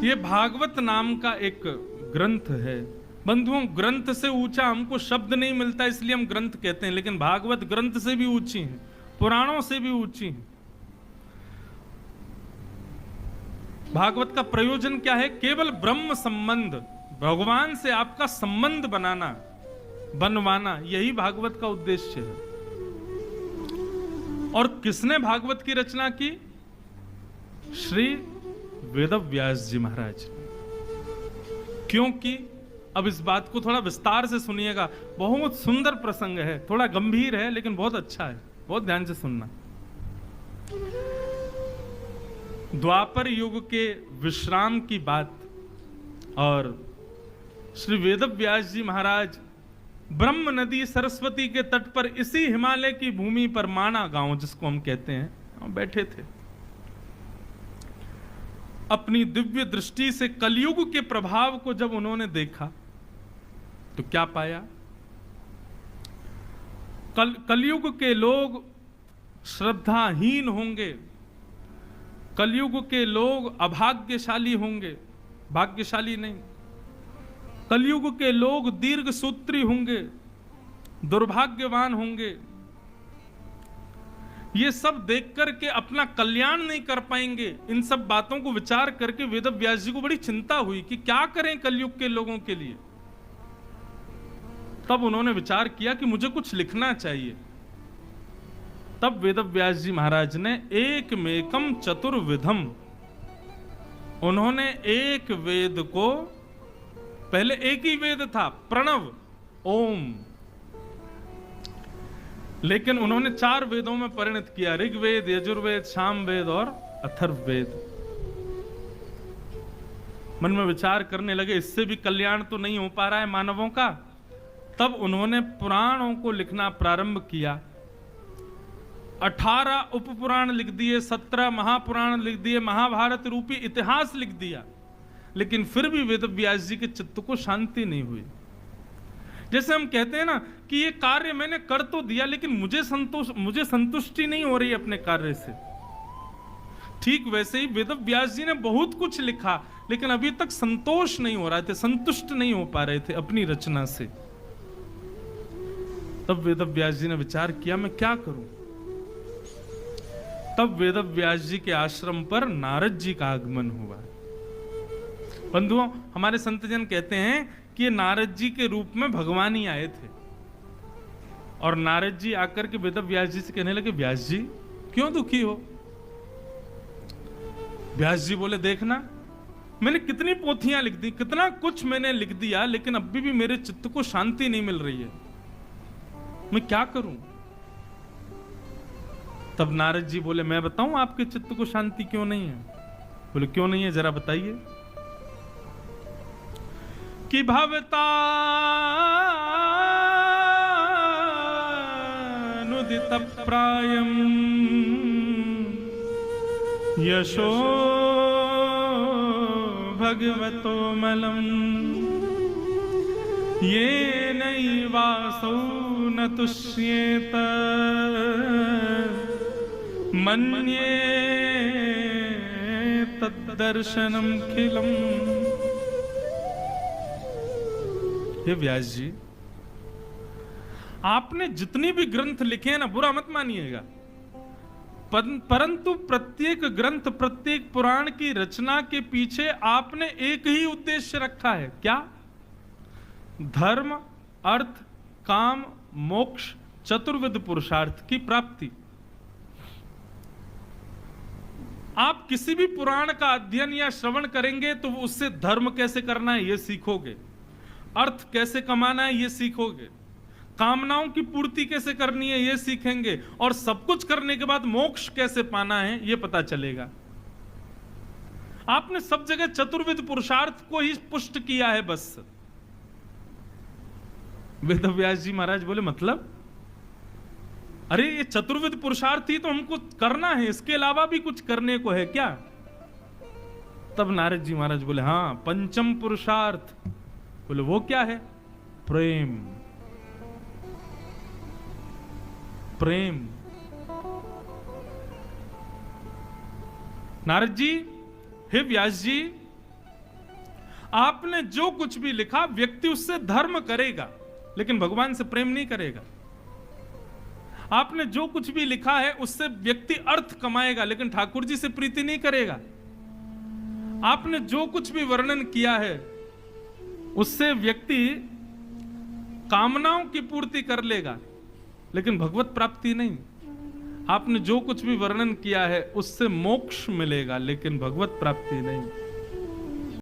ये भागवत नाम का एक ग्रंथ है। बंधुओं, ग्रंथ से ऊंचा हमको शब्द नहीं मिलता, इसलिए हम ग्रंथ कहते हैं, लेकिन भागवत ग्रंथ से भी ऊंची है, पुराणों से भी ऊंची है। भागवत का प्रयोजन क्या है? केवल ब्रह्म संबंध, भगवान से आपका संबंध बनवाना, यही भागवत का उद्देश्य है। और किसने भागवत की रचना की? श्री वेदव्यास जी महाराज। क्योंकि अब इस बात को थोड़ा विस्तार से सुनिएगा, बहुत सुंदर प्रसंग है, थोड़ा गंभीर है लेकिन बहुत अच्छा है, बहुत ध्यान से सुनना। द्वापर युग के विश्राम की बात, और श्री वेदव्यास जी महाराज ब्रह्म नदी सरस्वती के तट पर, इसी हिमालय की भूमि पर, माना गांव जिसको हम कहते हैं, बैठे थे। अपनी दिव्य दृष्टि से कलयुग के प्रभाव को जब उन्होंने देखा तो क्या पाया? कलयुग के लोग श्रद्धाहीन होंगे, कलयुग के लोग अभाग्यशाली होंगे, भाग्यशाली नहीं, कलयुग के लोग दीर्घसूत्री होंगे, दुर्भाग्यवान होंगे। ये सब देख करके अपना कल्याण नहीं कर पाएंगे। इन सब बातों को विचार करके वेदव्यास जी को बड़ी चिंता हुई कि क्या करें कलयुग के लोगों के लिए। तब उन्होंने विचार किया कि मुझे कुछ लिखना चाहिए। तब वेदव्यास जी महाराज ने एकमेकम चतुर्विधम, उन्होंने एक वेद को, पहले एक ही वेद था प्रणव ओम, लेकिन उन्होंने 4 वेदों में परिणत किया, ऋग्वेद, यजुर्वेद, सामवेद और अथर्ववेद। मन में विचार करने लगे इससे भी कल्याण तो नहीं हो पा रहा है मानवों का। तब उन्होंने पुराणों को लिखना प्रारंभ किया। 18 उपपुराण लिख दिए, 17 महापुराण लिख दिए, महाभारत रूपी इतिहास लिख दिया, लेकिन फिर भी वेदव्यास जी के चित्त को शांति नहीं हुई। जैसे हम कहते हैं ना कि ये कार्य मैंने कर तो दिया, लेकिन मुझे संतुष्टि नहीं हो रही अपने कार्य से। ठीक वैसे ही वेदव्यास जी ने बहुत कुछ लिखा, लेकिन अभी तक संतोष नहीं हो रहे थे, संतुष्ट नहीं हो पा रहे थे अपनी रचना से। तब वेदव्यास जी ने विचार किया मैं क्या करूं। तब वेदव्यास जी के आश्रम पर नारद जी का आगमन हुआ। बंधुओं, हमारे संत जन कहते हैं कि नारद जी के रूप में भगवान ही आए थे। और नारद जी आकर के वेदव्यास जी से कहने लगे, व्यास जी क्यों दुखी हो? व्यास जी बोले, देखना मैंने कितनी पोथियां लिख दी, कितना कुछ मैंने लिख दिया, लेकिन अभी भी मेरे चित्त को शांति नहीं मिल रही है, मैं क्या करूं? तब नारद जी बोले, मैं बताऊं आपके चित्त को शांति क्यों नहीं है? बोले क्यों नहीं है, जरा बताइए। कि भवतानुदित प्रायम यशो भगवतो मलम ये नैवासौ न तुष्येत मन्ये तद्दर्शनम खिलम। हे व्यास जी, आपने जितनी भी ग्रंथ लिखे हैं ना, बुरा मत मानिएगा, परंतु प्रत्येक ग्रंथ, प्रत्येक पुराण की रचना के पीछे आपने एक ही उद्देश्य रखा है। क्या? धर्म, अर्थ, काम, मोक्ष, चतुर्विध पुरुषार्थ की प्राप्ति। आप किसी भी पुराण का अध्ययन या श्रवण करेंगे तो उससे धर्म कैसे करना है ये सीखोगे, अर्थ कैसे कमाना है ये सीखोगे, कामनाओं की पूर्ति कैसे करनी है ये सीखेंगे, और सब कुछ करने के बाद मोक्ष कैसे पाना है ये पता चलेगा। आपने सब जगह चतुर्विध पुरुषार्थ को ही पुष्ट किया है बस। वेदव्यास जी महाराज बोले, मतलब? अरे ये चतुर्विध पुरुषार्थ ही तो हमको करना है, इसके अलावा भी कुछ करने को है क्या? तब नारद जी महाराज बोले, हाँ, पंचम पुरुषार्थ। बोले वो क्या है? प्रेम। प्रेम। नारद जी, हे व्यास जी, आपने जो कुछ भी लिखा, व्यक्ति उससे धर्म करेगा लेकिन भगवान से प्रेम नहीं करेगा। आपने जो कुछ भी लिखा है उससे व्यक्ति अर्थ कमाएगा लेकिन ठाकुर जी से प्रीति नहीं करेगा। आपने जो कुछ भी वर्णन किया है उससे व्यक्ति कामनाओं की पूर्ति कर लेगा लेकिन भगवत प्राप्ति नहीं। आपने जो कुछ भी वर्णन किया है उससे मोक्ष मिलेगा लेकिन भगवत प्राप्ति नहीं।